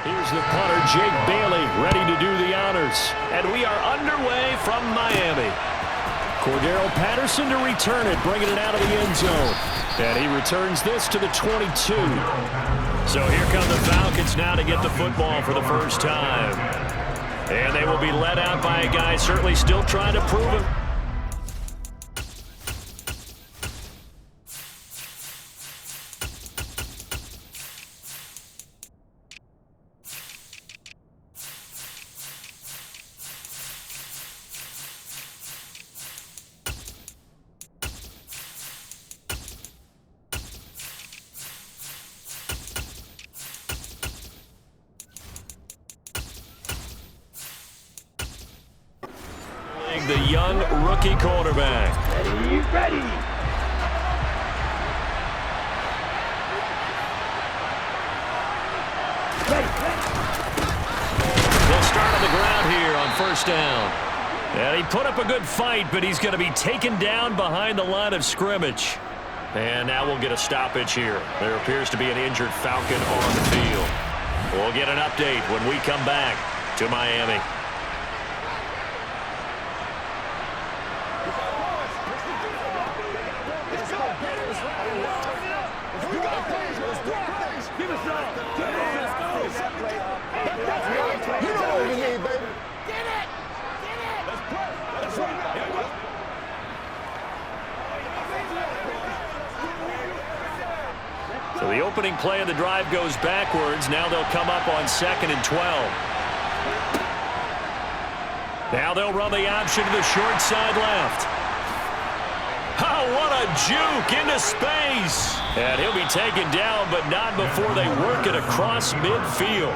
Here's the punter, Jake Bailey, ready to do the honors. And we are underway from Miami. Cordero Patterson to return it, bringing it out of the end zone. And he returns this to the 22. So here come the Falcons now to get the football for the first time. And they will be led out by a guy certainly still trying to prove it. The young rookie quarterback. Ready. They'll start on the ground here on first down. And he put up a good fight, but he's going to be taken down behind the line of scrimmage. And now we'll get a stoppage here. There appears to be an injured Falcon on the field. We'll get an update when we come back to Miami. So the opening play of the drive goes backwards. Now they'll come up on 2nd and 12. Now they'll run the option to the short side left. Oh, what a juke into space. And he'll be taken down, but not before they work it across midfield.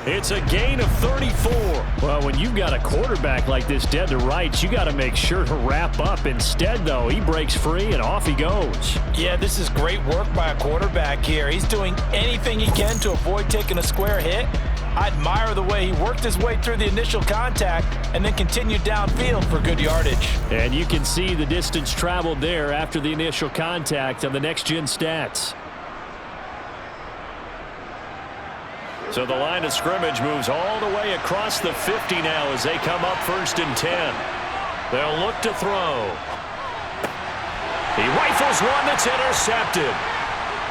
It's a gain of 34. Well, when you've got a quarterback like this dead to rights, you got to make sure to wrap up. Instead, though, he breaks free and off he goes. Yeah, this is great work by a quarterback here. He's doing anything he can to avoid taking a square hit. I admire the way he worked his way through the initial contact and then continued downfield for good yardage. And you can see the distance traveled there after the initial contact on the next-gen stats. So the line of scrimmage moves all the way across the 50 now as they come up 1st and 10. They'll look to throw. He rifles one that's intercepted.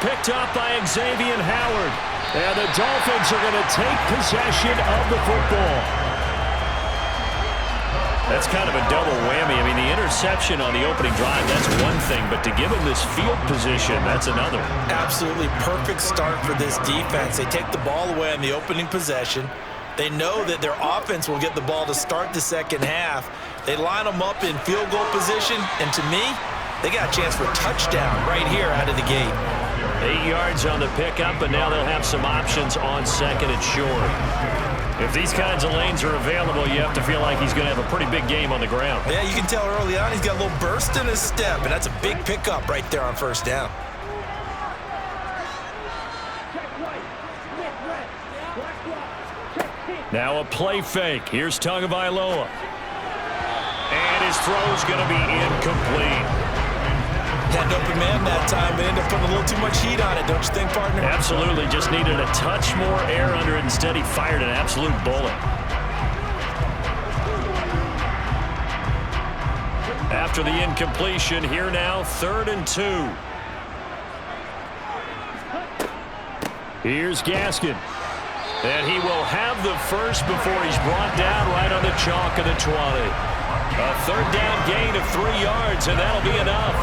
Picked up by Xavier Howard. And the Dolphins are going to take possession of the football. That's kind of a double whammy. I mean, the interception on the opening drive, that's one thing. But to give him this field position, that's another. Absolutely perfect start for this defense. They take the ball away on the opening possession. They know that their offense will get the ball to start the second half. They line them up in field goal position. And to me, they got a chance for a touchdown right here out of the gate. 8 yards on the pickup, and now they'll have some options on 2nd and short. If these kinds of lanes are available, you have to feel like he's going to have a pretty big game on the ground. Yeah, you can tell early on he's got a little burst in his step, and that's a big pickup right there on first down. Now a play fake. Here's Tagovailoa. And his throw's going to be incomplete. Had an open man that time, but ended up putting a little too much heat on it, don't you think, partner? Absolutely. Just needed a touch more air under it. Instead, he fired an absolute bullet. After the incompletion, here now, 3rd and 2. Here's Gaskin. And he will have the first before he's brought down right on the chalk of the 20. A 3rd down gain of 3 yards, and that'll be enough.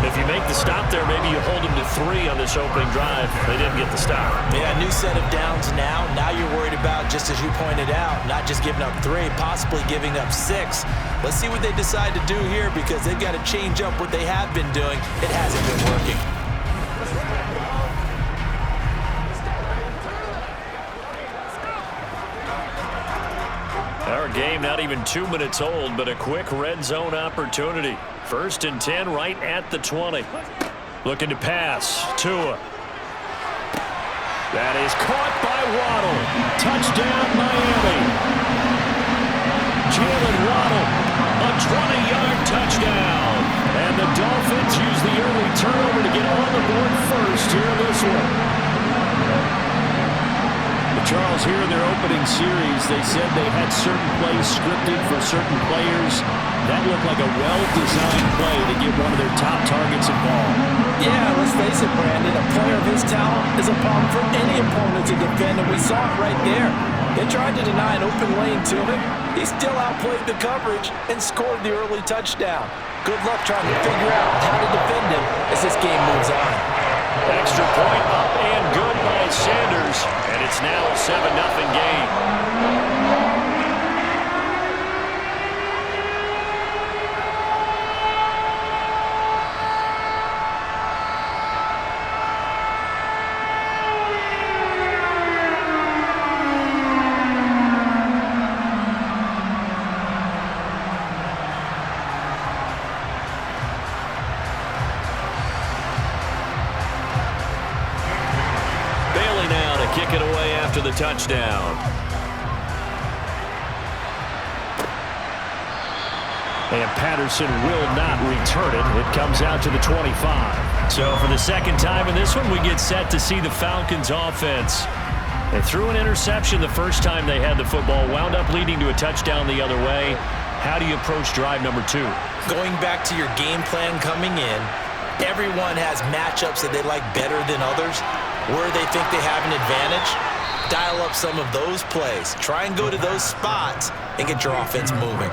If you make the stop there, maybe you hold him to 3 on this opening drive. They didn't get the stop. Yeah, new set of downs now. Now you're worried about, just as you pointed out, not just giving up 3, possibly giving up 6. Let's see what they decide to do here because they've got to change up what they have been doing. It hasn't been working. Our game not even 2 minutes old, but a quick red zone opportunity. 1st and 10 right at the 20. Looking to pass. Tua. That is caught by Waddle. Touchdown, Miami. Jalen Waddle, a 20-yard touchdown. And the Dolphins use the early turnover to get on the board first here in this one. Charles, here in their opening series, they said they had certain plays scripted for certain players. That looked like a well-designed play to get one of their top targets involved. Yeah, let's face it, Brandon. A player of his talent is a problem for any opponent to defend, and we saw it right there. They tried to deny an open lane to him. He still outplayed the coverage and scored the early touchdown. Good luck trying to figure out how to defend him as this game moves on. Extra point up and good by Sanders, and it's now a 7-0 game. Kick it away after the touchdown. And Patterson will not return it. It comes out to the 25. So for the second time in this one, we get set to see the Falcons offense. They threw an interception the first time they had the football, wound up leading to a touchdown the other way. How do you approach drive number 2? Going back to your game plan coming in, everyone has matchups that they like better than others. Where they think they have an advantage, dial up some of those plays. Try and go to those spots and get your offense moving.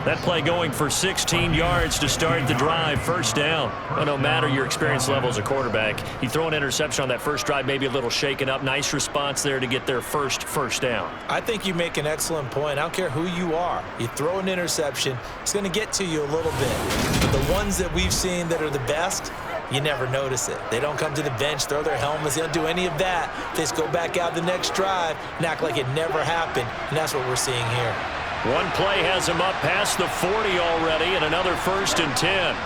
That play going for 16 yards to start the drive, first down. Well, no matter your experience level as a quarterback, you throw an interception on that first drive, maybe a little shaken up. Nice response there to get their first down. I think you make an excellent point. I don't care who you are. You throw an interception, it's going to get to you a little bit. But the ones that we've seen that are the best, you never notice it. They don't come to the bench, throw their helmets. They don't do any of that. They just go back out the next drive and act like it never happened. And that's what we're seeing here. One play has him up past the 40 already, and another 1st and 10.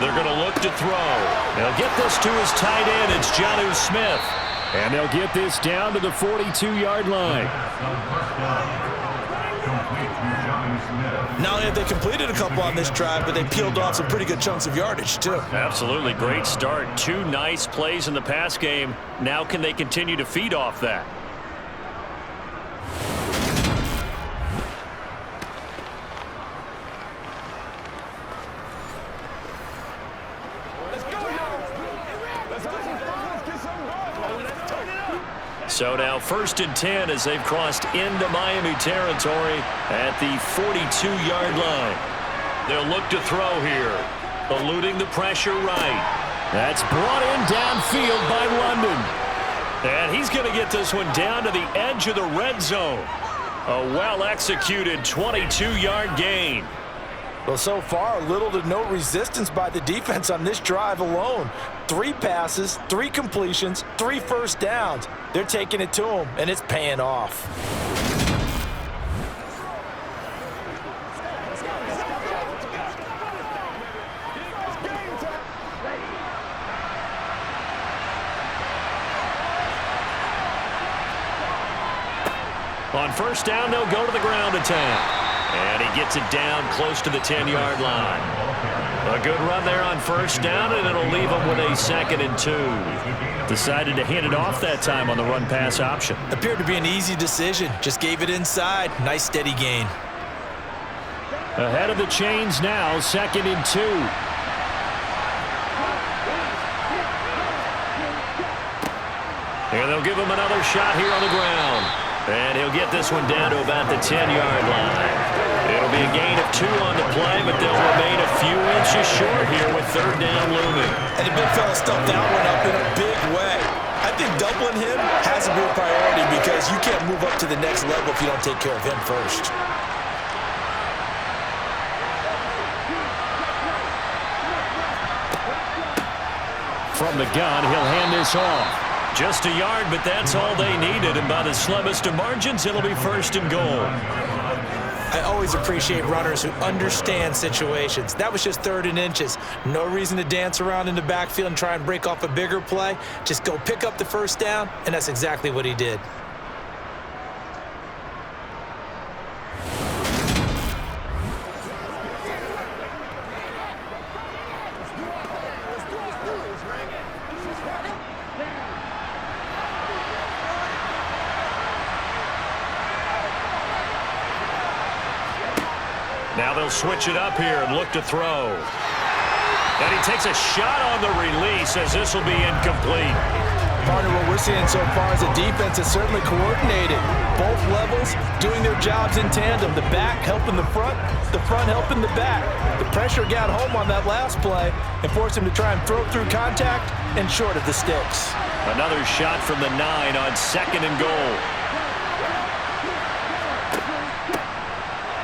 They're going to look to throw. They'll get this to his tight end. It's Jonnu Smith. And they'll get this down to the 42-yard line. Not only have they completed a couple on this drive, but they peeled off some pretty good chunks of yardage, too. Absolutely. Great start. 2 nice plays in the pass game. Now can they continue to feed off that? So now 1st and 10 as they've crossed into Miami territory at the 42-yard line. They'll look to throw here, eluding the pressure right. That's brought in downfield by London. And he's going to get this one down to the edge of the red zone. A well-executed 22-yard gain. Well, so far, little to no resistance by the defense on this drive alone. 3 passes, 3 completions, 3 first downs. They're taking it to him, and it's paying off. On 1st down, they'll go to the ground attack. And he gets it down close to the 10-yard line. A good run there on 1st down, and it'll leave him with a 2nd and 2. Decided to hand it off that time on the run-pass option. Appeared to be an easy decision. Just gave it inside. Nice steady gain. Ahead of the chains now, 2nd and 2. And they'll give him another shot here on the ground. And he'll get this one down to about the 10-yard line. It'll be a gain of 2 on the play, but they'll remain a few inches short here with 3rd down looming. And the big fella stuffed that one up in a big way. I think doubling him has to be a priority because you can't move up to the next level if you don't take care of him first. From the gun, he'll hand this off. Just a yard, but that's all they needed. And by the slimmest of margins, it'll be 1st and goal. I always appreciate runners who understand situations. That was just 3rd and inches. No reason to dance around in the backfield and try and break off a bigger play. Just go pick up the 1st down, and that's exactly what he did. Now they'll switch it up here and look to throw. And he takes a shot on the release as this will be incomplete. Partner, what we're seeing so far is the defense is certainly coordinated. Both levels doing their jobs in tandem. The back helping the front helping the back. The pressure got home on that last play and forced him to try and throw through contact and short of the sticks. Another shot from the 9 on 2nd and goal.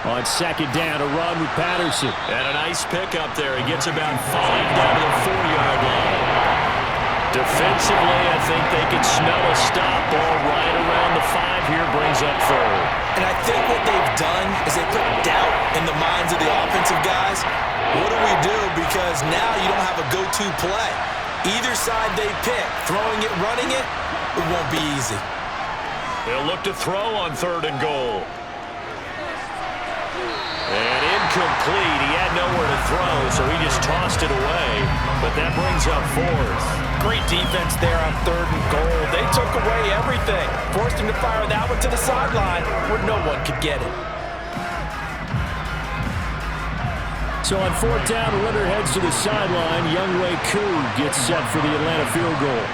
On 2nd down, a run with Patterson. And a nice pickup there. He gets about 5 down to the 4-yard line. Defensively, I think they can smell a stop. Ball right around the 5 here, brings up 3rd. And I think what they've done is they put doubt in the minds of the offensive guys. What do we do? Because now you don't have a go-to play. Either side they pick, throwing it, running it, it won't be easy. They'll look to throw on 3rd and goal. And incomplete. He had nowhere to throw, so he just tossed it away. But that brings up 4th. Great defense there on 3rd and goal. They took away everything. Forced him to fire that one to the sideline where no one could get it. So on 4th down, Ritter heads to the sideline. Younghoe Koo gets set for the Atlanta field goal.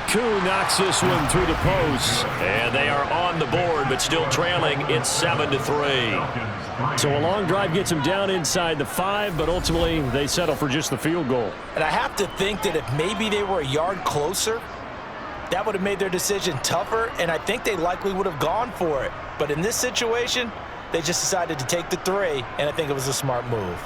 Koo knocks this one through the post. And they are on the board, but still trailing. It's 7-3. So a long drive gets them down inside the 5, but ultimately they settle for just the field goal. And I have to think that if maybe they were a yard closer, that would have made their decision tougher, and I think they likely would have gone for it. But in this situation, they just decided to take the 3, and I think it was a smart move.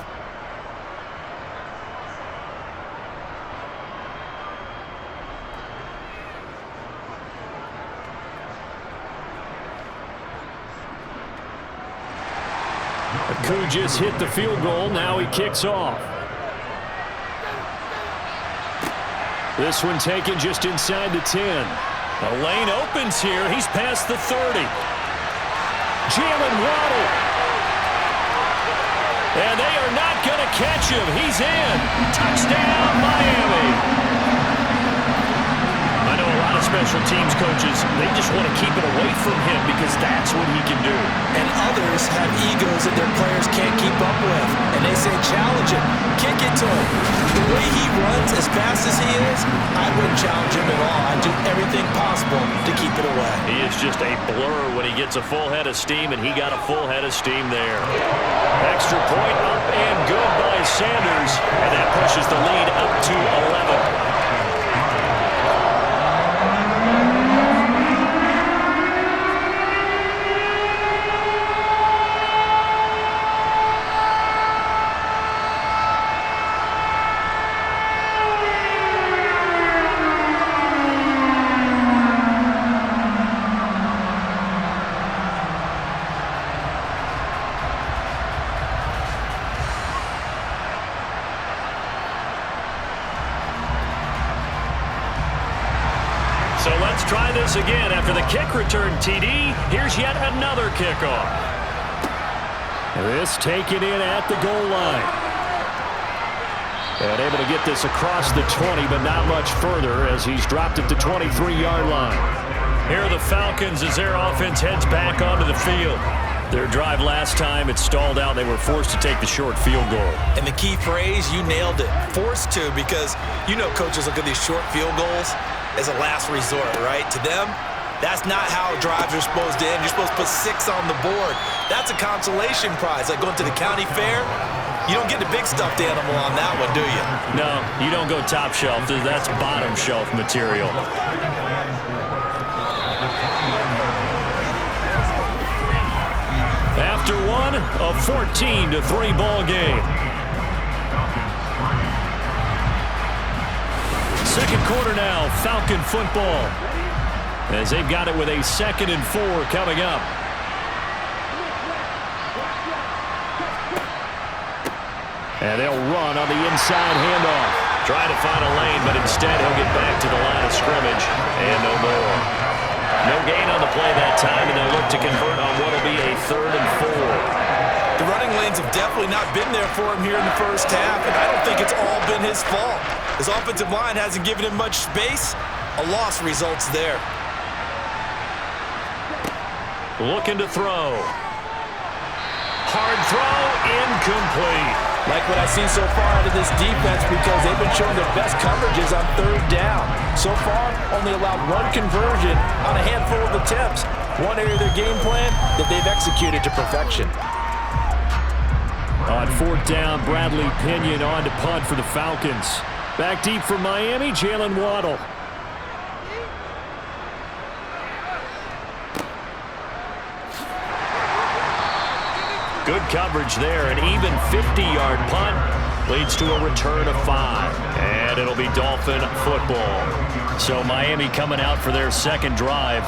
Koo just hit the field goal. Now he kicks off. This one taken just inside the 10. The lane opens here. He's past the 30. Jalen Waddle. And they are not going to catch him. He's in. Touchdown, Miami. I know a lot of special teams coaches, they just want to keep it away from him because that's what he can do. And others have egos that their players can't keep up with. And they say, challenge him, kick it to him. The way he runs as fast as he is, I wouldn't challenge him at all. I'd do everything possible to keep it away. He is just a blur when he gets a full head of steam, and he got a full head of steam there. Extra point up and good by Sanders, and that pushes the lead up to 11. So let's try this again. After the kick return TD, here's yet another kickoff. This taken in at the goal line. And able to get this across the 20, but not much further as he's dropped it to 23-yard line. Here are the Falcons as their offense heads back onto the field. Their drive last time, it stalled out. They were forced to take the short field goal. And the key phrase, you nailed it, forced to, because you know coaches look at these short field goals as a last resort, right? To them, that's not how drives are supposed to end. You're supposed to put 6 on the board. That's a consolation prize. Like going to the county fair, you don't get the big stuffed animal on that one, do you? No, you don't go top shelf. That's bottom shelf material. After one, a 14-3 ball game. Second quarter now, Falcon football. As they've got it with a 2nd and 4 coming up. And they'll run on the inside handoff. Trying to find a lane, but instead he'll get back to the line of scrimmage. And no more. No gain on the play that time, and they'll look to convert on what will be a 3rd and 4. The running lanes have definitely not been there for him here in the first half, and I don't think it's all been his fault. His offensive line hasn't given him much space. A loss results there. Looking to throw. hard throw, incomplete. Like what I've seen so far out of this defense because they've been showing their best coverages on third down. So far, only allowed one conversion on a handful of attempts. One area of their game plan that they've executed to perfection. On fourth down, Bradley Pinion on to punt for the Falcons. Back deep for Miami, Jalen Waddle. Good coverage there. An even 50-yard punt leads to a return of 5. And it'll be Dolphin football. So Miami coming out for their second drive.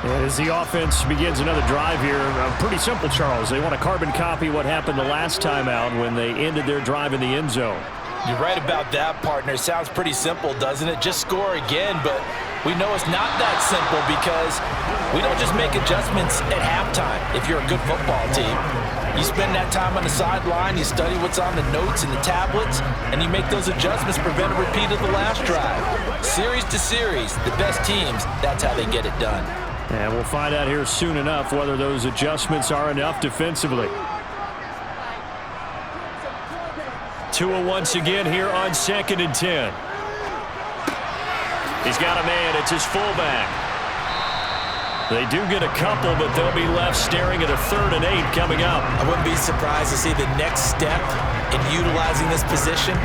And as the offense begins another drive here, pretty simple, Charles. They want to carbon copy what happened the last time out when they ended their drive in the end zone. You're right about that, partner. Sounds pretty simple, doesn't it? Just score again, but we know it's not that simple because we don't just make adjustments at halftime if you're a good football team. You spend that time on the sideline, you study what's on the notes and the tablets, and you make those adjustments to prevent a repeat of the last drive. Series to series, the best teams, that's how they get it done. And we'll find out here soon enough whether those adjustments are enough defensively. Tua once again here on 2nd and 10. He's got a man. It's his fullback. They do get a couple, but they'll be left staring at a 3rd and 8 coming up. I wouldn't be surprised to see the next step in utilizing this position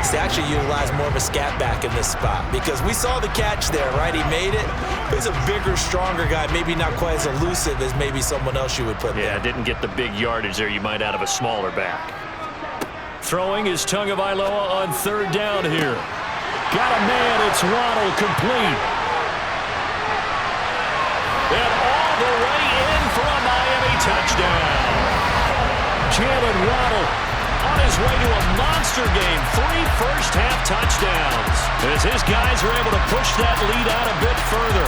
is to actually utilize more of a scat back in this spot because we saw the catch there, right? He made it. He's a bigger, stronger guy, maybe not quite as elusive as maybe someone else you would put there. Yeah, didn't get the big yardage there you might out of a smaller back. Throwing is Tagovailoa on 3rd down here. Got a man. It's Waddle, complete. And all the way in for a Miami touchdown. Jalen Waddle on his way to a monster game. 3 first-half touchdowns. As his guys are able to push that lead out a bit further.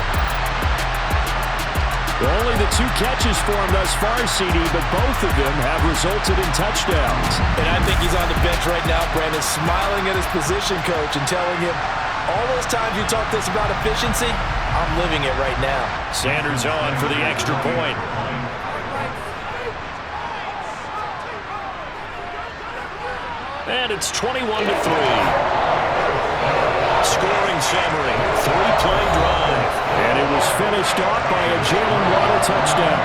Only the 2 catches for him thus far, CD, but both of them have resulted in touchdowns. And I think he's on the bench right now, Brandon, smiling at his position coach and telling him, all those times you talk to us about efficiency, I'm living it right now. Sanders on for the extra point. And it's 21-3. Scoring summary, 3-play drive. And it was finished off by a Jalen Waddle touchdown.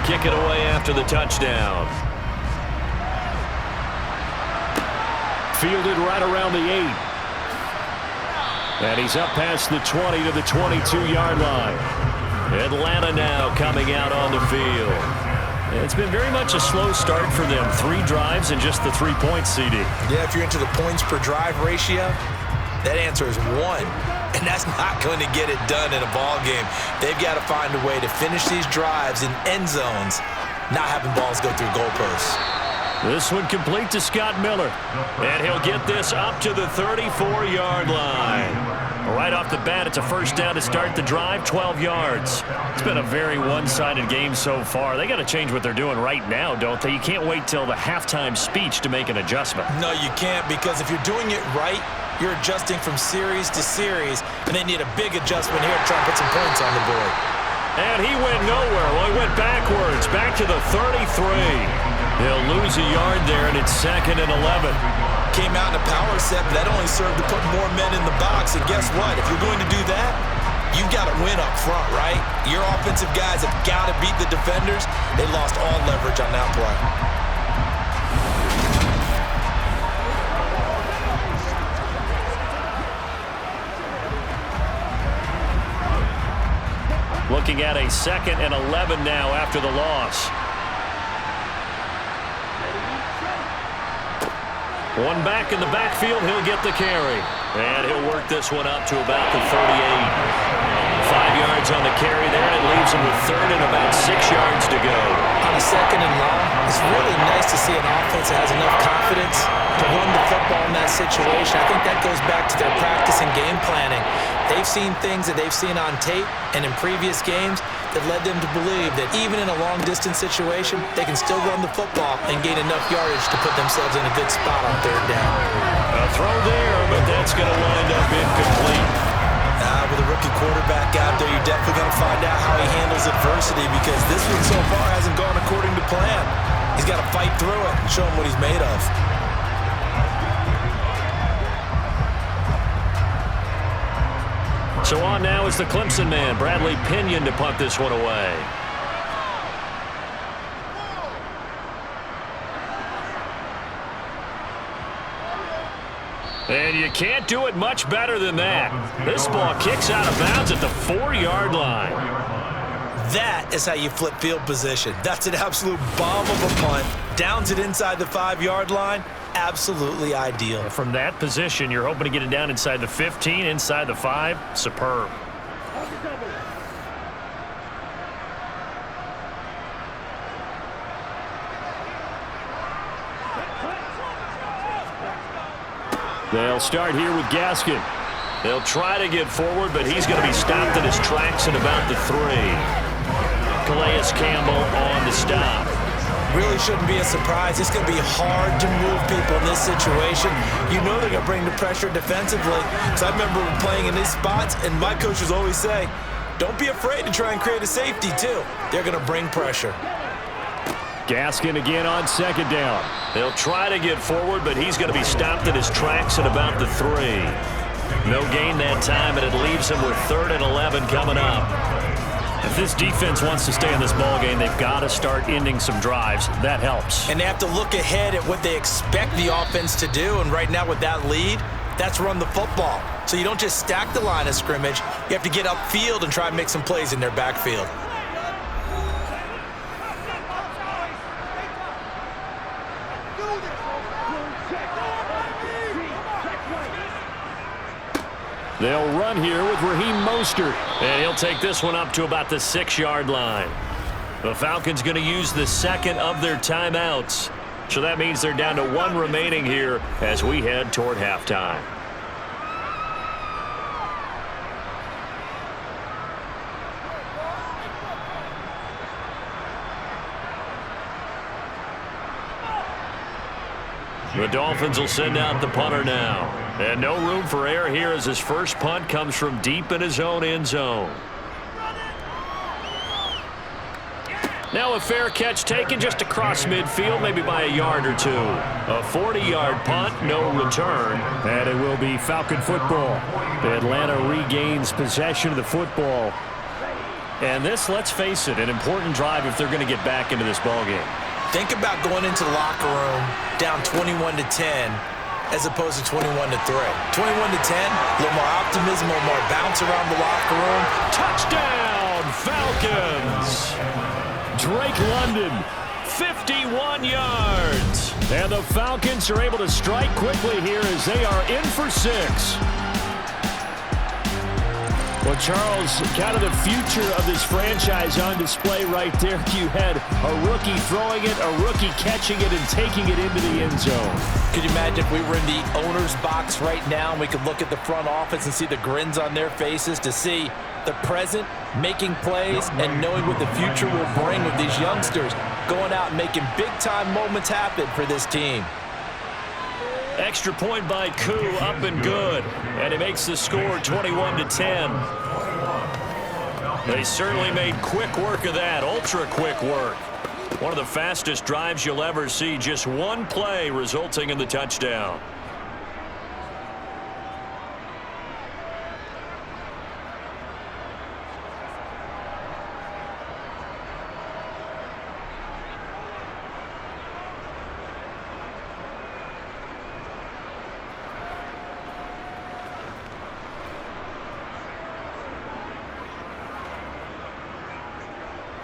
Kick it away after the touchdown. Fielded right around the 8. And he's up past the 20 to the 22-yard line. Atlanta now coming out on the field. It's been very much a slow start for them. 3 drives and just the 3 points, CD. Yeah, if you're into the points per drive ratio, that answer is 1. And that's not going to get it done in a ball game. They've got to find a way to finish these drives in end zones, not having balls go through goalposts. This one complete to Scott Miller. And he'll get this up to the 34-yard line. Right off the bat, it's a first down to start the drive, 12 yards. It's been a very one-sided game so far. They got to change what they're doing right now, don't they? You can't wait till the halftime speech to make an adjustment. No, you can't, because if you're doing it right, you're adjusting from series to series, and they need a big adjustment here to try and put some points on the board. And he went nowhere. Well, he went backwards, back to the 33. He'll lose a yard there, and it's 2nd and 11. Came out in a power set, but that only served to put more men in the box. And guess what? If you're going to do that, you've got to win up front, right? Your offensive guys have got to beat the defenders. They lost all leverage on that play. Looking at a 2nd and 11 now after the loss. One back in the backfield, he'll get the carry. And he'll work this one up to about the 38. 5 yards on the carry there, and it leaves him with third and about 6 yards to go. On a second and long, it's really nice to see an offense that has enough confidence to run the football in that situation. I think that goes back to their practice and game planning. They've seen things that they've seen on tape and in previous games that led them to believe that even in a long-distance situation, they can still run the football and gain enough yardage to put themselves in a good spot on third down. A throw there, but that's going to wind up incomplete. With a rookie quarterback out there, you're definitely going to find out how he handles adversity, because this one so far hasn't gone according to plan. He's got to fight through it and show him what he's made of. So on now is the Clemson man, Bradley Pinion, to punt this one away. And you can't do it much better than that. This ball kicks out of bounds at the 4-yard line. That is how you flip field position. That's an absolute bomb of a punt. Downs it inside the 5-yard line. Absolutely ideal. From that position, you're hoping to get it down inside the 15, inside the 5. Superb. They'll start here with Gaskin. They'll try to get forward, but he's going to be stopped in his tracks at about the 3. Calais Campbell on the stop. Really shouldn't be a surprise. It's going to be hard to move people in this situation. You know they're going to bring the pressure defensively. So I remember playing in these spots, and my coaches always say, don't be afraid to try and create a safety, too. They're going to bring pressure. Gaskin again on second down. They'll try to get forward, but he's going to be stopped in his tracks at about the 3. No gain that time, and it leaves him with 3rd and 11 coming up. If this defense wants to stay in this ballgame, they've got to start ending some drives. That helps. And they have to look ahead at what they expect the offense to do. And right now with that lead, that's run the football. So you don't just stack the line of scrimmage. You have to get upfield and try and make some plays in their backfield. They'll run here with Raheem Mostert, and he'll take this one up to about the 6-yard line. The Falcons going to use the second of their timeouts, so that means they're down to 1 remaining here as we head toward halftime. The Dolphins will send out the punter now. And no room for error here as his first punt comes from deep in his own end zone. Now a fair catch taken just across midfield, maybe by a yard or 2. A 40-yard punt, no return. And it will be Falcon football. Atlanta regains possession of the football. And this, let's face it, an important drive if they're going to get back into this ballgame. Think about going into the locker room down 21-10 as opposed to 21-3. 21-10, a little more optimism, a little more bounce around the locker room. Touchdown, Falcons! Drake London, 51 yards. And the Falcons are able to strike quickly here as they are in for 6. Well, Charles, kind of the future of this franchise on display right there. You had a rookie throwing it, a rookie catching it, and taking it into the end zone. Could you imagine if we were in the owner's box right now and we could look at the front office and see the grins on their faces, to see the present making plays and knowing what the future will bring with these youngsters going out and making big-time moments happen for this team. Extra point by Koo, up and good. And it makes the score 21-10. They certainly made quick work of that, ultra quick work. One of the fastest drives you'll ever see, just one play resulting in the touchdown.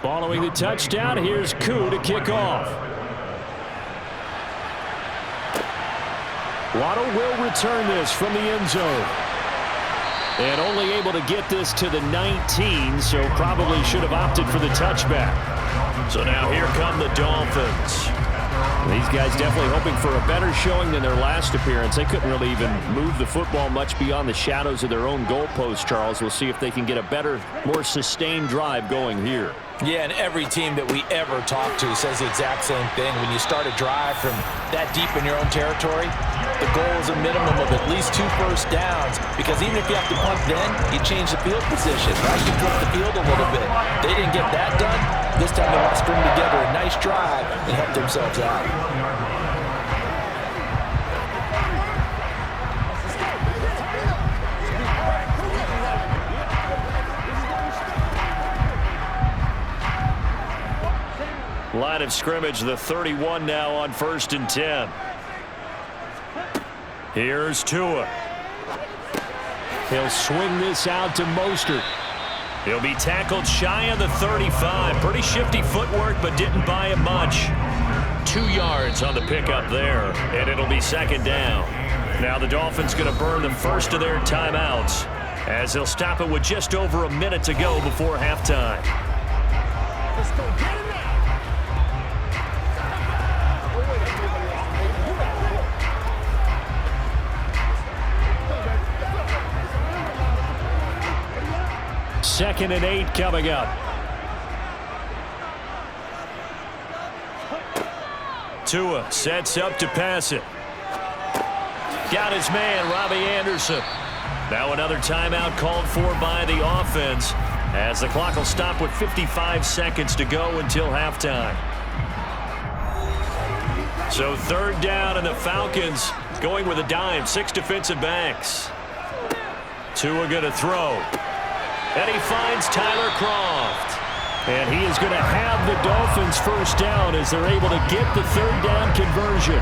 Following the touchdown, here's Koo to kick off. Waddle will return this from the end zone. And only able to get this to the 19, so probably should have opted for the touchback. So now here come the Dolphins. These guys definitely hoping for a better showing than their last appearance. They couldn't really even move the football much beyond the shadows of their own goalpost, Charles. We'll see if they can get a better, more sustained drive going here. Yeah, and every team that we ever talk to says the exact same thing. When you start a drive from that deep in your own territory, the goal is a minimum of at least 2 first downs, because even if you have to punt then, you change the field position, right? You flip the field a little bit. They didn't get that done. This time they want to string together a nice drive and help themselves out. Line of scrimmage, the 31 now on 1st and 10. Here's Tua. He'll swing this out to Mostert. He'll be tackled shy of the 35. Pretty shifty footwork, but didn't buy him much. 2 yards on the pickup there, and it'll be 2nd down. Now the Dolphins going to burn the first of their timeouts, as they'll stop it with just over a minute to go before halftime. Let's go get it now. Second and 8 coming up. Tua sets up to pass it. Got his man, Robbie Anderson. Now another timeout called for by the offense, as the clock will stop with 55 seconds to go until halftime. So 3rd down, and the Falcons going with a dime. 6 defensive backs. Tua going to throw. And he finds Tyler Kroft. And he is going to have the Dolphins first down as they're able to get the 3rd down conversion.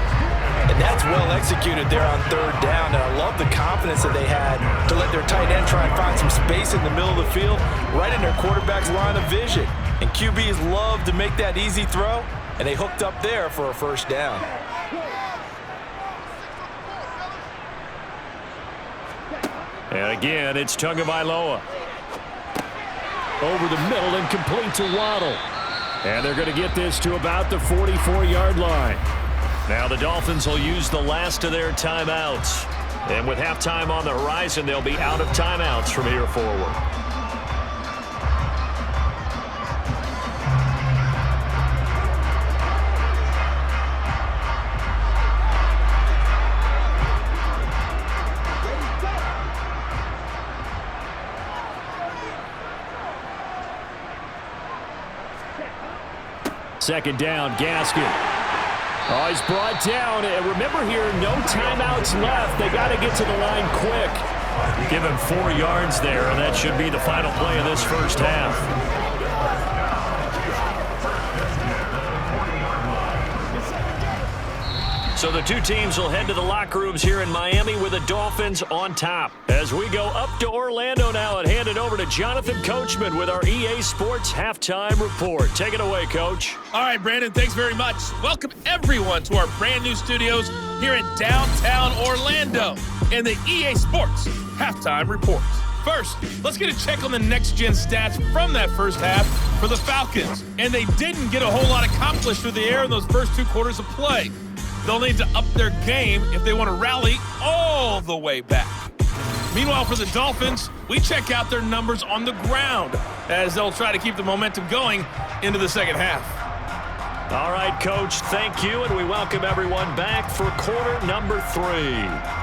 And that's well executed there on 3rd down. And I love the confidence that they had to let their tight end try and find some space in the middle of the field, right in their quarterback's line of vision. And QBs love to make that easy throw, and they hooked up there for a first down. And again, it's Tagovailoa. Over the middle and complete to Waddle. And they're going to get this to about the 44-yard line. Now the Dolphins will use the last of their timeouts. And with halftime on the horizon, they'll be out of timeouts from here forward. Second down, Gaskin. Oh, he's brought down. And remember here, no timeouts left. They got to get to the line quick. Give him 4 yards there, and that should be the final play of this first half. So the two teams will head to the locker rooms here in Miami with the Dolphins on top. As we go up to Orlando now and hand it over to Jonathan Coachman with our EA Sports Halftime Report. Take it away, Coach. All right, Brandon, thanks very much. Welcome everyone to our brand new studios here in downtown Orlando in the EA Sports Halftime Report. First, let's get a check on the next-gen stats from that first half for the Falcons. And they didn't get a whole lot accomplished through the air in those first 2 quarters of play. They'll need to up their game if they want to rally all the way back. Meanwhile, for the Dolphins, we check out their numbers on the ground as they'll try to keep the momentum going into the second half. All right, Coach, thank you, and we welcome everyone back for quarter number 3.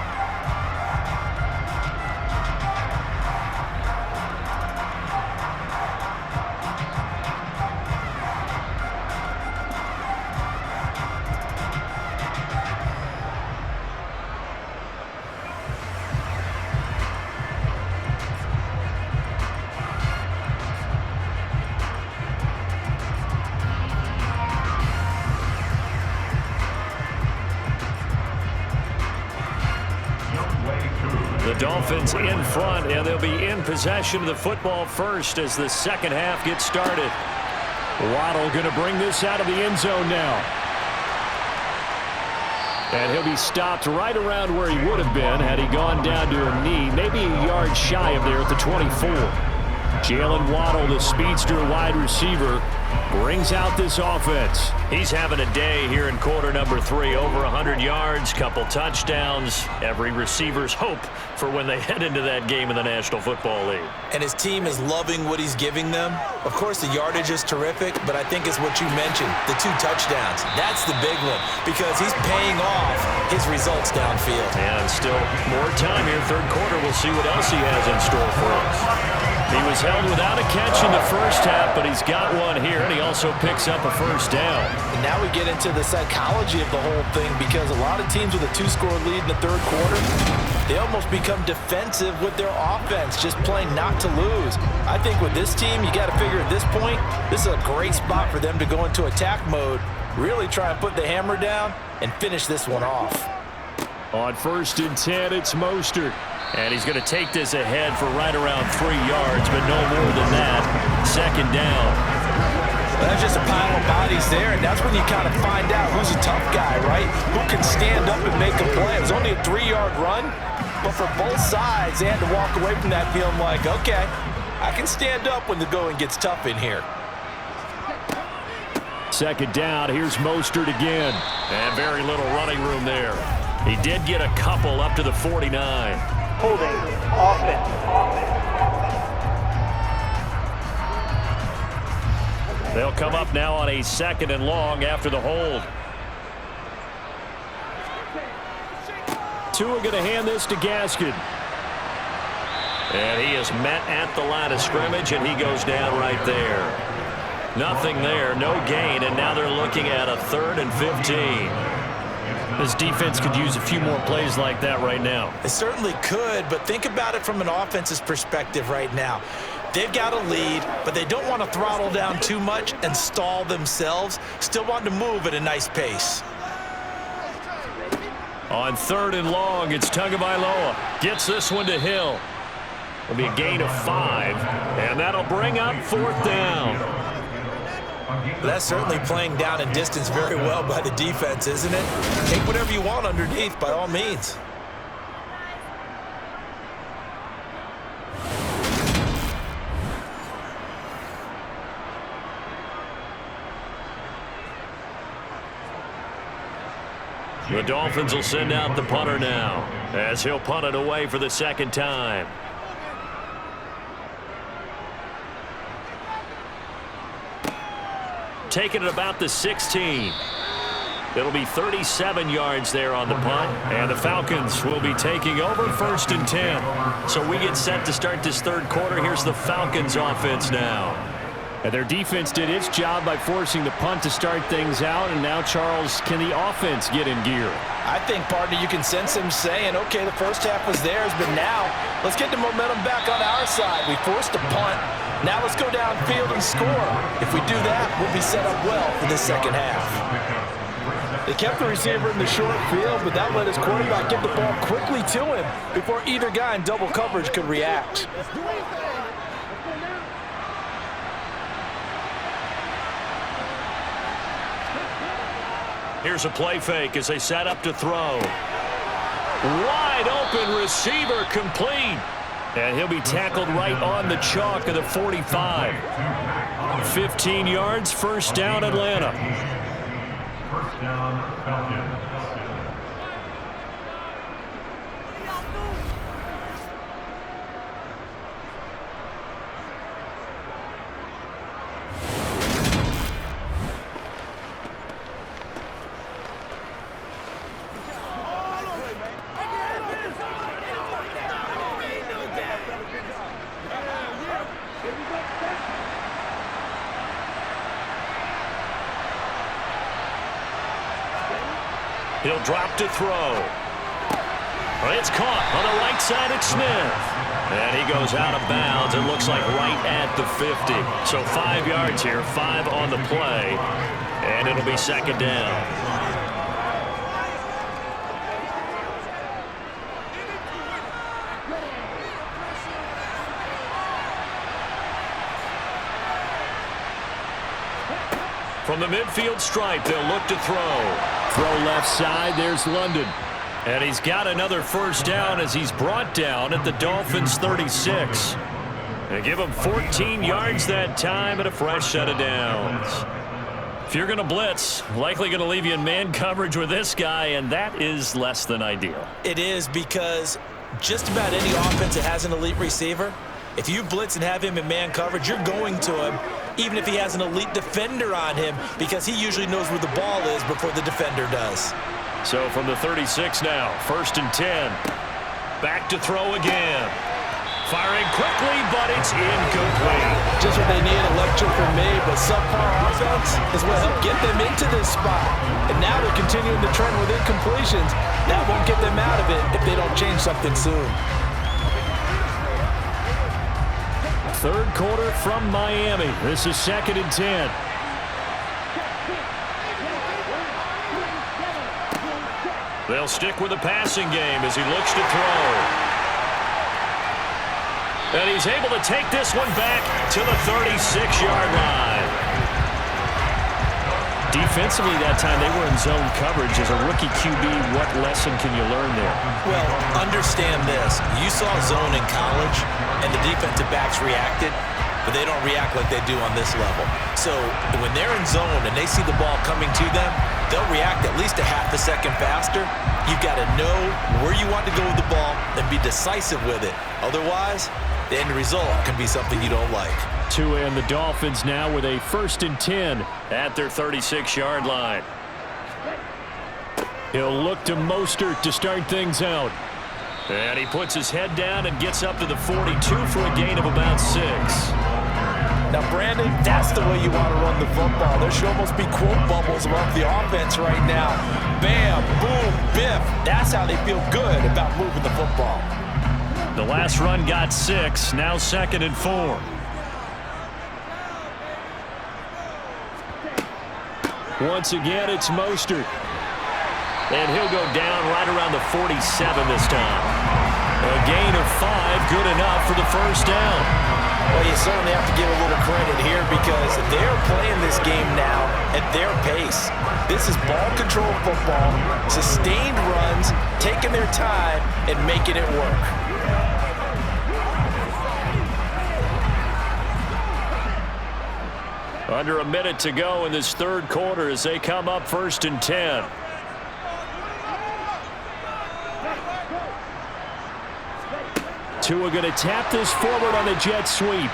The Dolphins in front, and they'll be in possession of the football first as the second half gets started. Waddle going to bring this out of the end zone now. And he'll be stopped right around where he would have been had he gone down to a knee, maybe a yard shy of there at the 24. Jalen Waddle, the speedster wide receiver, brings out this offense. He's having a day here in quarter number 3. Over 100 yards, couple touchdowns. Every receiver's hope for when they head into that game in the National Football League. And his team is loving what he's giving them. Of course, the yardage is terrific, but I think it's what you mentioned, the 2 touchdowns. That's the big one because he's paying off his results downfield. And still more time here. Third quarter, we'll see what else he has in store for us. He was held without a catch in the first half, but he's got one here, and he also picks up a first down. And now we get into the psychology of the whole thing because a lot of teams with a 2-score lead in the third quarter, they almost become defensive with their offense, just playing not to lose. I think with this team, you got to figure at this point, this is a great spot for them to go into attack mode, really try and put the hammer down and finish this one off. On 1st and 10, it's Mostert. And he's going to take this ahead for right around 3 yards, but no more than that. Second down. Well, that's just a pile of bodies there, and that's when you kind of find out who's a tough guy, right? Who can stand up and make a play. It was only a 3-yard run, but for both sides, they had to walk away from that feeling like, okay, I can stand up when the going gets tough in here. Second down, here's Mostert again. And very little running room there. He did get a couple up to the 49. Holding offense. They'll come up now on a 2nd and long after the hold. Two are going to hand this to Gaskin. And he is met at the line of scrimmage, and he goes down right there. Nothing there, no gain, and now they're looking at a 3rd and 15. This defense could use a few more plays like that right now. It certainly could, but think about it from an offense's perspective right now. They've got a lead, but they don't want to throttle down too much and stall themselves. Still want to move at a nice pace. On 3rd and long, it's Tagovailoa. Gets this one to Hill. It'll be a gain of 5, and that'll bring up 4th down. That's certainly playing down in distance very well by the defense, isn't it? Take whatever you want underneath, by all means. The Dolphins will send out the punter now, as he'll punt it away for the 2nd time. Taking it about the 16. It'll be 37 yards there on the punt, and the Falcons will be taking over 1st and 10. So we get set to start this third quarter. Here's the Falcons offense now. And their defense did its job by forcing the punt to start things out, and now, Charles, can the offense get in gear? I think, partner, you can sense him saying, okay, the first half was theirs, but now let's get the momentum back on our side. We forced a punt. Now let's go downfield and score. If we do that, we'll be set up well for the second half. They kept the receiver in the short field, but that let his quarterback get the ball quickly to him before either guy in double coverage could react. Here's a play fake as they set up to throw. Wide open receiver complete. And he'll be tackled right on the chalk of the 45. 15 yards, 1st down, Atlanta. First down, Falcons. He'll drop to throw. It's caught on the right side at Smith. And he goes out of bounds. It looks like right at the 50. So 5 yards here, 5 on the play. And it'll be 2nd down. From the midfield stripe, they'll look to throw. throw left side. There's London. And he's got another first down as he's brought down at the Dolphins' 36. They give him 14 yards that time and a fresh set of downs. If you're going to blitz, likely going to leave you in man coverage with this guy, and that is less than ideal. It is, because just about any offense that has an elite receiver, if you blitz and have him in man coverage, you're going to him, even if he has an elite defender on him, because he usually knows where the ball is before the defender does. So from the 36 now, 1st and 10. Back to throw again. Firing quickly, but it's incomplete. Just what they need, electric from me, but subpar offense is what helped get them into this spot. And now they're continuing the trend with incompletions. That won't get them out of it if they don't change something soon. Third quarter from Miami. This is 2nd and 10. They'll stick with the passing game as he looks to throw. And he's able to take this one back to the 36-yard line. Defensively that time, they were in zone coverage. As a rookie QB, what lesson can you learn there? Well, understand this. You saw zone in college, and the defensive backs reacted, but they don't react like they do on this level. So when they're in zone and they see the ball coming to them, they'll react at least a half a second faster. You've got to know where you want to go with the ball and be decisive with it. Otherwise, the end result can be something you don't like. Tua and the Dolphins now with a 1st and 10 at their 36-yard line. He'll look to Mostert to start things out. And he puts his head down and gets up to the 42 for a gain of about 6. Now, Brandon, that's the way you want to run the football. There should almost be quote bubbles above the offense right now. Bam, boom, biff. That's how they feel good about moving the football. The last run got 6, now 2nd and 4. Once again, it's Mostert. And he'll go down right around the 47 this time. A gain of 5, good enough for the first down. Well, you certainly have to give a little credit here because they're playing this game now at their pace. This is ball control football, sustained runs, taking their time and making it work. Under a minute to go in this third quarter as they come up 1st and 10. Tua going to tap this forward on the jet sweep.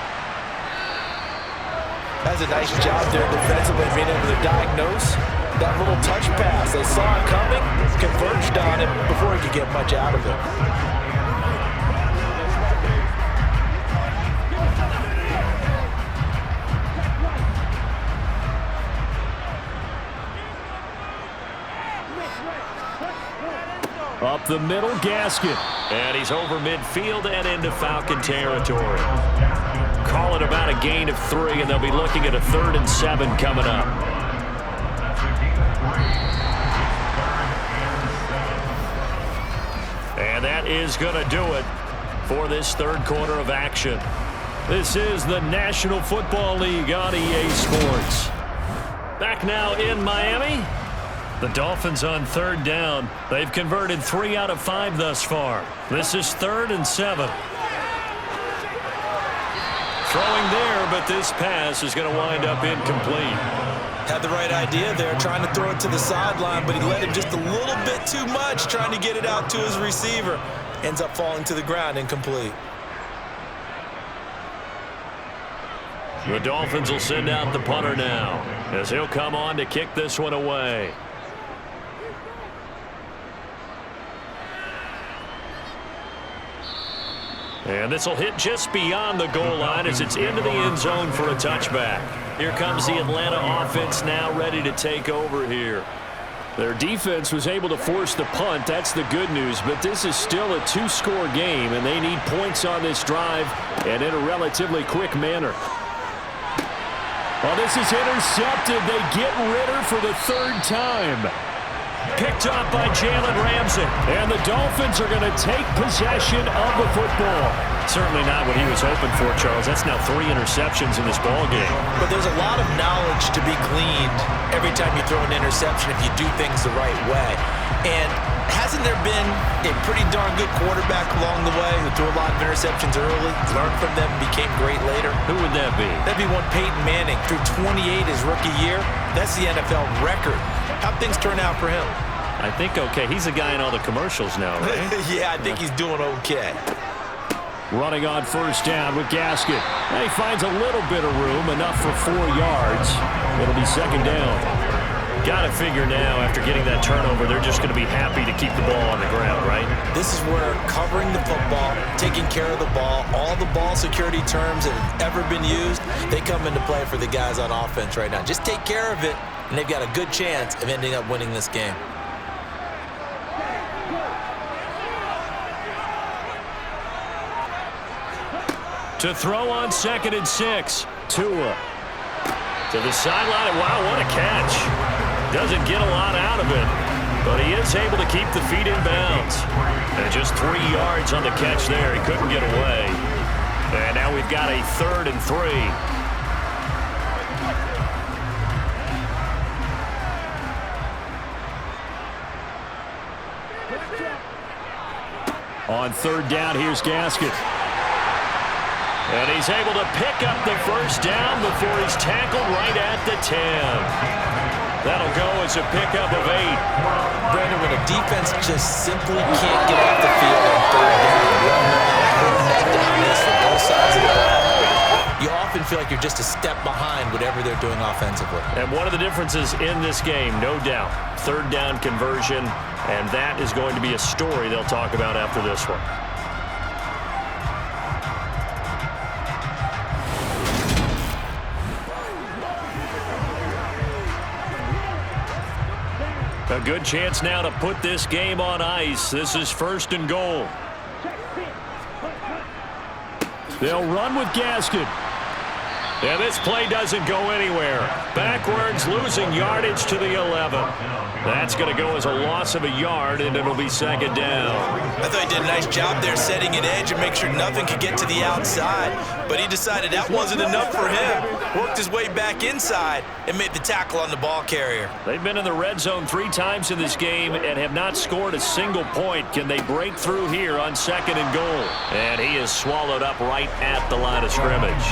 That's a nice job there defensively, being able to diagnose that little touch pass. They saw it coming, converged on it before he could get much out of it. Up the middle, Gasket. And he's over midfield and into Falcon territory. Call it about a gain of 3, and they'll be looking at a 3rd and 7 coming up. And that is going to do it for this third quarter of action. This is the National Football League on EA Sports. Back now in Miami. The Dolphins on 3rd down. They've converted 3 out of 5 thus far. This is 3rd and 7. Throwing there, but this pass is going to wind up incomplete. Had the right idea there, trying to throw it to the sideline, but he let him just a little bit too much, trying to get it out to his receiver. Ends up falling to the ground, incomplete. The Dolphins will send out the punter now, as he'll come on to kick this one away. And this will hit just beyond the goal line as it's into the end zone for a touchback. Here comes the Atlanta offense now ready to take over here. Their defense was able to force the punt. That's the good news. But this is still a 2-score game, and they need points on this drive and in a relatively quick manner. Well, this is intercepted. They get Ritter for the 3rd time. picked up by Jalen Ramsey. And the Dolphins are going to take possession of the football. Certainly not what he was hoping for, Charles. That's now 3 interceptions in this ball game. But there's a lot of knowledge to be gleaned every time you throw an interception if you do things the right way. And hasn't there been a pretty darn good quarterback along the way who threw a lot of interceptions early, learned from them, and became great later? Who would that be? That'd be one Peyton Manning. Threw 28 his rookie year. That's the NFL record. How'd things turn out for him? I think okay. He's the guy in all the commercials now, right? Yeah, I think he's doing okay. Running on first down with Gaskin. And he finds a little bit of room, enough for 4 yards. It'll be second down. Got to figure now, after getting that turnover, they're just going to be happy to keep the ball on the ground, right? This is where covering the football, taking care of the ball, all the ball security terms that have ever been used, they come into play for the guys on offense right now. Just take care of it, and they've got a good chance of ending up winning this game. To throw on 2nd and 6. Tua. To the sideline, and wow, what a catch. Doesn't get a lot out of it, but he is able to keep the feet in bounds. And just 3 yards on the catch there. He couldn't get away. And now we've got a 3rd and 3. On 3rd down, here's Gaskin. And he's able to pick up the first down before he's tackled right at the 10. That'll go as a pickup of 8. Brandon, when a defense just simply can't get off the field on 3rd down this from both sides of the ball, you often feel like you're just a step behind whatever they're doing offensively. And one of the differences in this game, no doubt, 3rd down conversion, and that is going to be a story they'll talk about after this one. A good chance now to put this game on ice. This is 1st and goal. They'll run with Gaskin. And this play doesn't go anywhere. Backwards, losing yardage to the 11. That's going to go as a loss of a yard, and it'll be 2nd down. I thought he did a nice job there setting an edge and make sure nothing could get to the outside. But he decided that wasn't enough for him. Worked his way back inside and made the tackle on the ball carrier. They've been in the red zone 3 times in this game and have not scored a single point. Can they break through here on 2nd and goal? And he is swallowed up right at the line of scrimmage.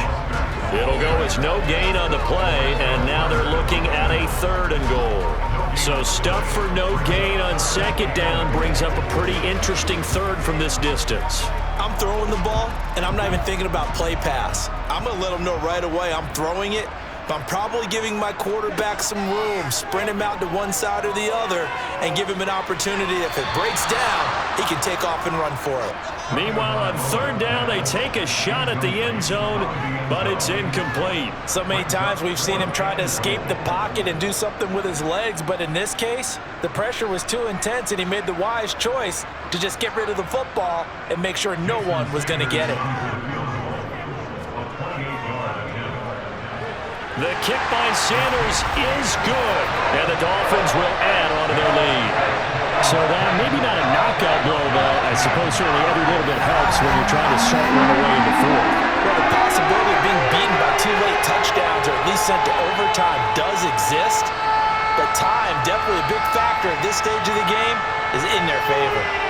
It'll go as no gain on the play, and now they're looking at a 3rd and goal. So stuff for no gain on 2nd down brings up a pretty interesting 3rd from this distance. I'm throwing the ball, and I'm not even thinking about play pass. I'm going to let them know right away I'm throwing it, but I'm probably giving my quarterback some room, sprint him out to one side or the other, and give him an opportunity. If it breaks down, he can take off and run for it. Meanwhile, on 3rd down, they take a shot at the end zone, but it's incomplete. So many times we've seen him try to escape the pocket and do something with his legs, but in this case, the pressure was too intense, and he made the wise choice to just get rid of the football and make sure no one was going to get it. The kick by Sanders is good, and the Dolphins will add on to their lead. So that maybe not a knockout blow, but I suppose certainly every little bit helps when you're trying to start one away in the 4th. Well, the possibility of being beaten by 2 late touchdowns or at least sent to overtime does exist, but time, definitely a big factor at this stage of the game, is in their favor.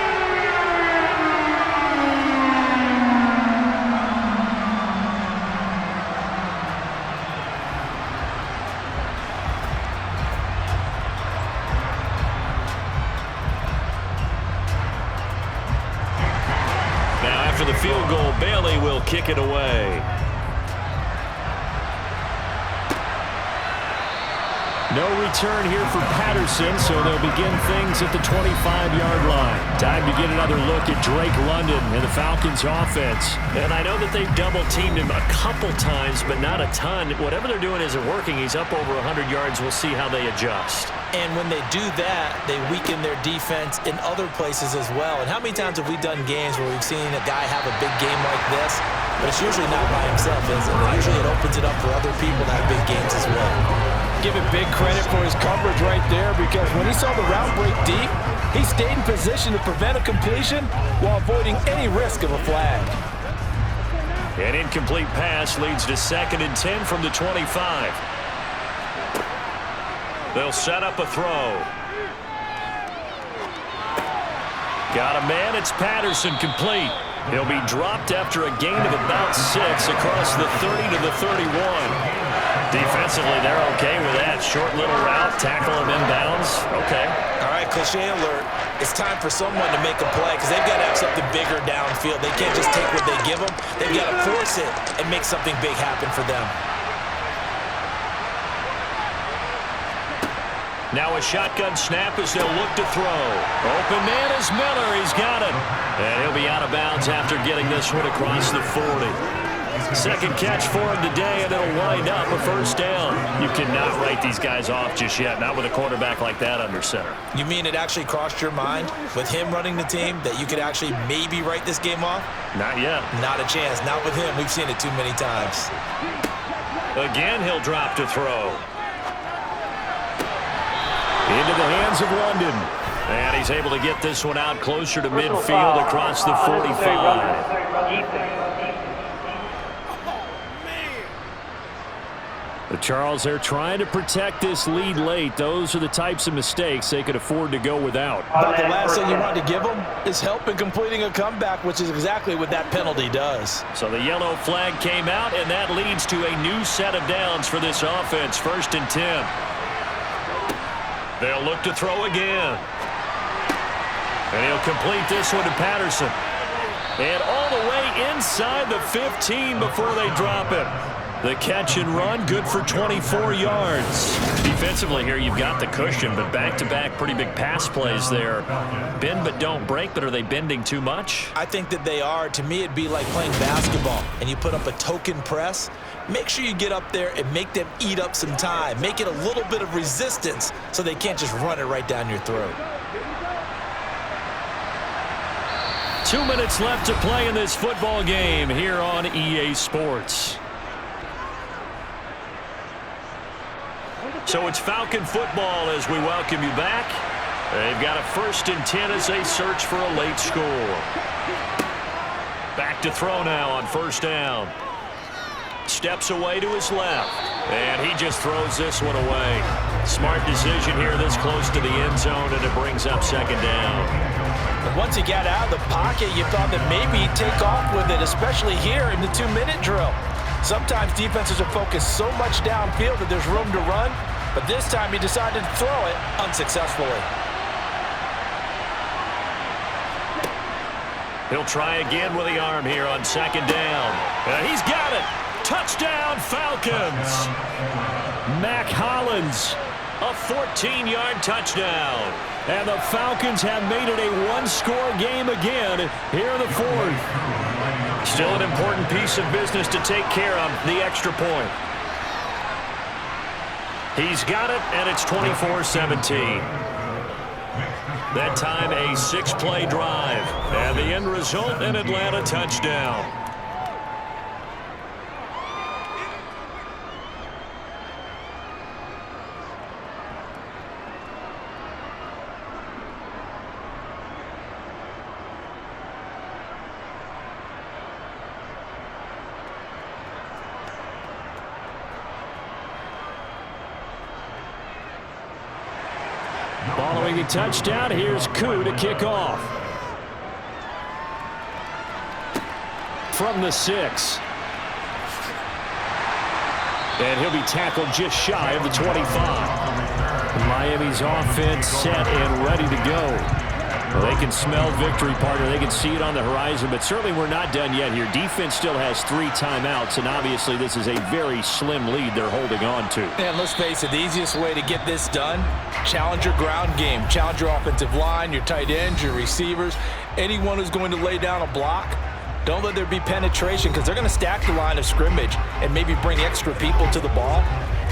For the field goal, Bailey will kick it away. No return here for Patterson, so they'll begin things at the 25-yard line. Time to get another look at Drake London and the Falcons offense. And I know that they've double-teamed him a couple times, but not a ton. Whatever they're doing isn't working. He's up over 100 yards. We'll see how they adjust. And when they do that, they weaken their defense in other places as well. And how many times have we done games where we've seen a guy have a big game like this, but it's usually not by himself, is it? Usually it opens it up for other people to have big games as well. give him big credit for his coverage right there, because when he saw the route break deep, he stayed in position to prevent a completion while avoiding any risk of a flag. An incomplete pass leads to 2nd and 10 from the 25. They'll set up a throw. Got a man. It's Patterson, complete. He'll be dropped after a gain of about 6 across the 30 to the 31. Defensively, they're okay with that. Short little route, tackle him inbounds. Okay. All right, cliche alert. It's time for someone to make a play, because they've got to have something bigger downfield. They can't just take what they give them. They've got to force it and make something big happen for them. Now a shotgun snap as they'll look to throw. Open man is Miller. He's got it. And he'll be out of bounds after getting this one across the 40. Second catch for him today, and it'll wind up a first down. You cannot write these guys off just yet, not with a quarterback like that under center. You mean it actually crossed your mind with him running the team that you could actually maybe write this game off? Not yet. Not a chance. Not with him. We've seen it too many times. Again, he'll drop to throw. Into the hands of London. And he's able to get this one out closer to midfield across the 45. But Charles, they're trying to protect this lead late. Those are the types of mistakes they could afford to go without. But the last thing you want to give them is help in completing a comeback, which is exactly what that penalty does. So the yellow flag came out, and that leads to a new set of downs for this offense. 1st and 10. They'll look to throw again. And he'll complete this one to Patterson. And all the way inside the 15 before they drop it. The catch and run, good for 24 yards. Defensively here, you've got the cushion, but back-to-back pretty big pass plays there. Bend but don't break, but are they bending too much? I think that they are. To me, it'd be like playing basketball, and you put up a token press. Make sure you get up there and make them eat up some time. Make it a little bit of resistance so they can't just run it right down your throat. 2 minutes left to play in this football game here on EA Sports. So it's Falcon football as we welcome you back. They've got a 1st and 10 as they search for a late score. Back to throw now on 1st down. Steps away to his left. And he just throws this one away. Smart decision here this close to the end zone, and it brings up 2nd down. And once he got out of the pocket, you thought that maybe he'd take off with it, especially here in the 2-minute drill. Sometimes defenses are focused so much downfield that there's room to run, but this time he decided to throw it unsuccessfully. He'll try again with the arm here on 2nd down. And he's got it. Touchdown, Falcons. Mac Hollins, a 14-yard touchdown. and the Falcons have made it a one-score game again here in the 4th. Still an important piece of business to take care of, the extra point. He's got it, and it's 24-17. That time a 6-play drive, and the end result, an Atlanta touchdown. Following the touchdown, here's Koo to kick off. From the 6. And he'll be tackled just shy of the 25. Miami's offense set and ready to go. Well, they can smell victory, partner. They can see it on the horizon, but certainly we're not done yet here. Defense still has 3 timeouts, and obviously this is a very slim lead they're holding on to. And let's face it, the easiest way to get this done, challenge your ground game. Challenge your offensive line, your tight ends, your receivers, anyone who's going to lay down a block. Don't let there be penetration, because they're going to stack the line of scrimmage and maybe bring extra people to the ball.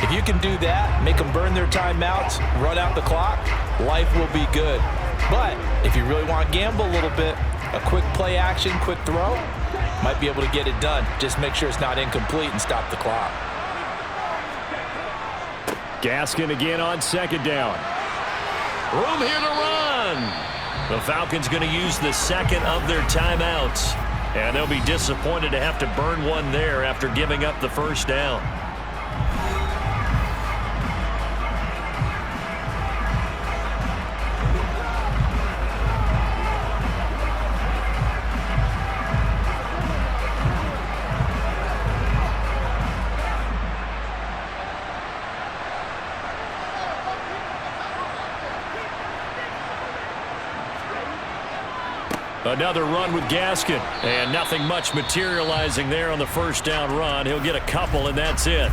If you can do that, make them burn their timeouts, run out the clock, life will be good. But if you really want to gamble a little bit, a quick play action, quick throw, might be able to get it done. Just make sure it's not incomplete and stop the clock. Gaskin again on second down. Room here to run. The Falcons going to use the second of their timeouts. And they'll be disappointed to have to burn one there after giving up the first down. Another run with Gaskin, and nothing much materializing there on the first down run. He'll get a couple, and that's it.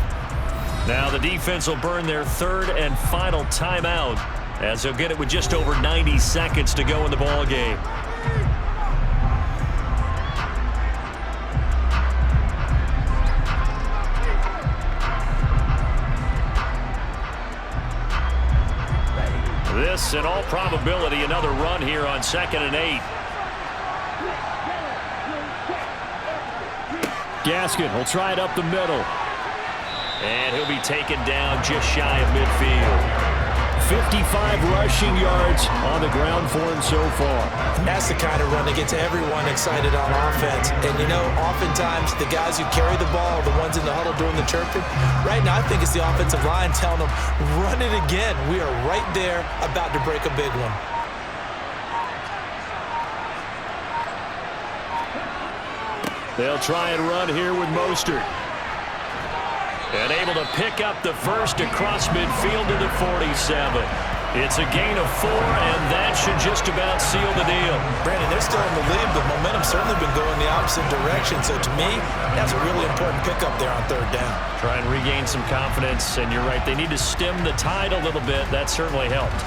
Now the defense will burn their third and final timeout, as they'll get it with just over 90 seconds to go in the ball game. This, in all probability, another run here on 2nd and 8. Gaskin will try it up the middle. And he'll be taken down just shy of midfield. 55 rushing yards on the ground for him so far. That's the kind of run that gets everyone excited on offense. And, you know, oftentimes the guys who carry the ball are the ones in the huddle doing the chirping. Right now, I think it's the offensive line telling them, run it again. We are right there about to break a big one. They'll try and run here with Mostert. And able to pick up the first across midfield to the 47. It's a gain of 4, and that should just about seal the deal. Brandon, they're still in the lead, but momentum's certainly been going the opposite direction. So to me, that's a really important pickup there on third down. Try and regain some confidence, and you're right. They need to stem the tide a little bit. That certainly helped.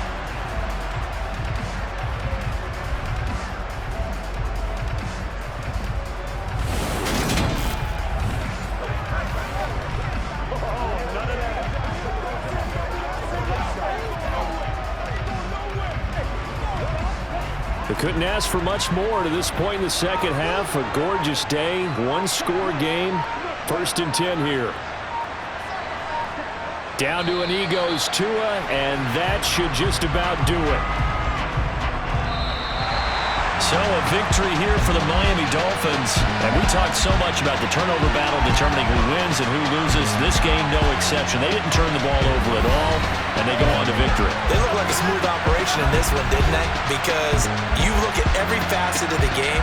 They couldn't ask for much more to this point in the second half. A gorgeous day, one-score game. 1st and 10 here. Down to an goes Tua, and that should just about do it. So a victory here for the Miami Dolphins. And we talked so much about the turnover battle determining who wins and who loses. This game, no exception. They didn't turn the ball over at all, and they go on to victory. They look like a smooth operation in this one, didn't they? Because you look at every facet of the game,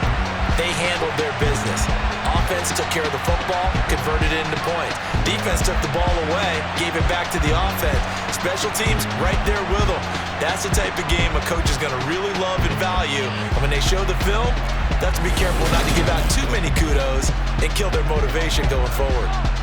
they handled their business. Offense took care of the football, converted it into points. Defense took the ball away, gave it back to the offense. Special teams right there with them. That's the type of game a coach is going to really love and value. And when they show the film, they have to be careful not to give out too many kudos and kill their motivation going forward.